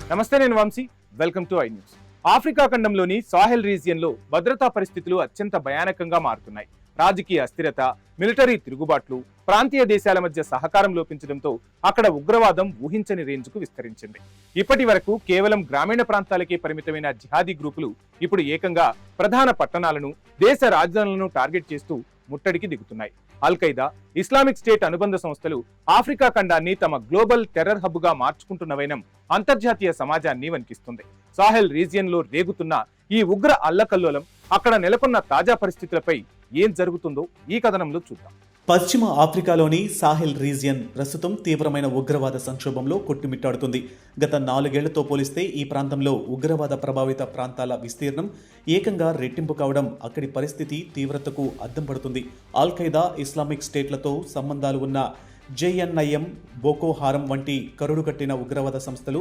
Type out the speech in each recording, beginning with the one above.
నమస్తే, నేను Vamshi. Welcome to I News. Africa ఖండంలోని సాహెల్ రీజియన్లో భద్రతా పరిస్థితులు అత్యంత భయానకంగా మారుతున్నాయి. రాజకీయ అస్థిరత, మిలిటరీ తిరుగుబాట్లు, ప్రాంతీయ దేశాల మధ్య సహకారం లోపించడంతో అక్కడ ఉగ్రవాదం ఊహించని రేంజ్కు విస్తరించింది. ఇప్పటి వరకు కేవలం గ్రామీణ ప్రాంతాలకే పరిమితమైన జిహాదీ గ్రూపులు ఇప్పుడు ఏకంగా ప్రధాన పట్టణాలను, దేశ రాజధానులను టార్గెట్ చేస్తూ ముట్టడికి దిగుతున్నాయి. అల్ ఖైదా, ఇస్లామిక్ స్టేట్ అనుబంధ సంస్థలు ఆఫ్రికా ఖండాన్ని తమ గ్లోబల్ టెర్రర్ హబ్ గా మార్చుకుంటున్న వైనం అంతర్జాతీయ సమాజాన్ని వణికిస్తుంది. సాహెల్ రీజియన్ లో రేగుతున్న ఈ ఉగ్ర అల్లకల్లోలం, అక్కడ నెలకొన్న తాజా పరిస్థితులపై ఏం జరుగుతుందో ఈ కథనంలో చూద్దాం. పశ్చిమ ఆఫ్రికాలోని సాహెల్ రీజియన్ ప్రస్తుతం తీవ్రమైన ఉగ్రవాద సంక్షోభంలో కొట్టుమిట్టాడుతుంది. గత 4 ఏళ్లతో పోలిస్తే ఈ ప్రాంతంలో ఉగ్రవాద ప్రభావిత ప్రాంతాల విస్తీర్ణం ఏకంగా రెట్టింపు కావడం అక్కడి పరిస్థితి తీవ్రతకు అద్దం పడుతుంది. అల్ ఖైదా, ఇస్లామిక్ స్టేట్లతో సంబంధాలు ఉన్న జేఎన్ఐఎం, బోకో హారం వంటి కరుడుకట్టిన ఉగ్రవాద సంస్థలు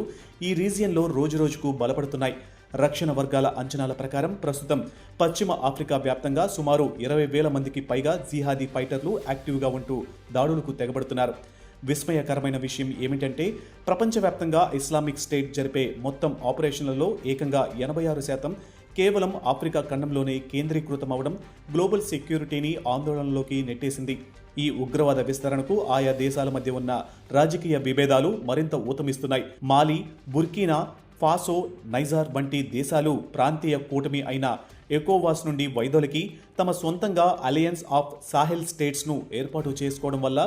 ఈ రీజియన్లో రోజురోజుకు బలపడుతున్నాయి. రక్షణ వర్గాల అంచనాల ప్రకారం ప్రస్తుతం పశ్చిమ ఆఫ్రికా వ్యాప్తంగా సుమారు 20,000 మందికి పైగా జిహాదీ ఫైటర్లు యాక్టివ్గా ఉంటూ దాడులకు తెగబడుతున్నారు. విస్మయకరమైన విషయం ఏమిటంటే, ప్రపంచవ్యాప్తంగా ఇస్లామిక్ స్టేట్ జరిపే మొత్తం ఆపరేషన్లలో ఏకంగా 86% కేవలం ఆఫ్రికా ఖండంలోనే కేంద్రీకృతమవడం గ్లోబల్ సెక్యూరిటీని ఆందోళనలోకి నెట్టేసింది. ఈ ఉగ్రవాద విస్తరణకు ఆయా దేశాల మధ్య ఉన్న రాజకీయ విభేదాలు మరింత ఊతమిస్తున్నాయి. మాలి, బుర్కీనా ఫాసో, నైజార్ వంటి దేశాలు ప్రాంతీయ కూటమి అయిన ఎకోవాస్ నుండి వైదొలికి తమ సొంతంగా అలయన్స్ ఆఫ్ సాహెల్ స్టేట్స్ను ఏర్పాటు చేసుకోవడం వల్ల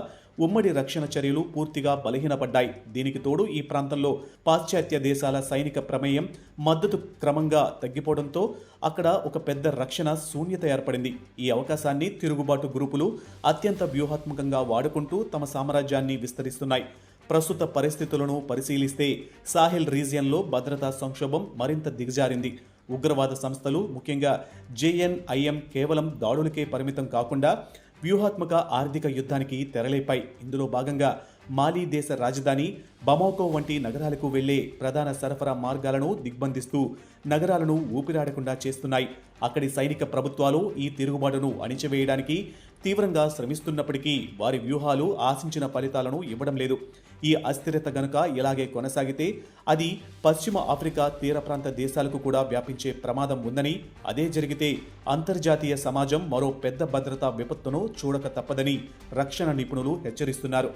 ఉమ్మడి రక్షణ చర్యలు పూర్తిగా బలహీనపడ్డాయి. దీనికి తోడు ఈ ప్రాంతంలో పాశ్చాత్య దేశాల సైనిక ప్రమేయం, మద్దతు క్రమంగా తగ్గిపోవడంతో అక్కడ ఒక పెద్ద రక్షణ శూన్యత ఏర్పడింది. ఈ అవకాశాన్ని తిరుగుబాటు గ్రూపులు అత్యంత వ్యూహాత్మకంగా వాడుకుంటూ తమ సామ్రాజ్యాన్ని విస్తరిస్తున్నాయి. ప్రస్తుత పరిస్థితులను పరిశీలిస్తే సాహెల్ రీజియన్లో భద్రతా సంక్షోభం మరింత దిగజారింది. ఉగ్రవాద సంస్థలు, ముఖ్యంగా జేఎన్ఐఎం కేవలం దాడులకే పరిమితం కాకుండా వ్యూహాత్మక ఆర్థిక యుద్ధానికి తెరలేపాయి. ఇందులో భాగంగా మాలి దేశ రాజధాని బమాకో వంటి నగరాలకు వెళ్లే ప్రధాన సరఫరా మార్గాలను దిగ్బంధిస్తూ నగరాలను ఊపిరాడకుండా చేస్తున్నాయి. అక్కడి సైనిక ప్రభుత్వాలు ఈ తిరుగుబాటును అణిచివేయడానికి తీవ్రంగా శ్రమిస్తున్నప్పటికీ వారి వ్యూహాలు ఆశించిన ఫలితాలను ఇవ్వడం లేదు. ఈ అస్థిరత గనుక ఇలాగే కొనసాగితే అది పశ్చిమ ఆఫ్రికా తీర ప్రాంత దేశాలకు కూడా వ్యాపించే ప్రమాదం ఉందని, అదే జరిగితే అంతర్జాతీయ సమాజం మరో పెద్ద భద్రతా విపత్తును చూడక తప్పదని రక్షణ నిపుణులు హెచ్చరిస్తున్నారు.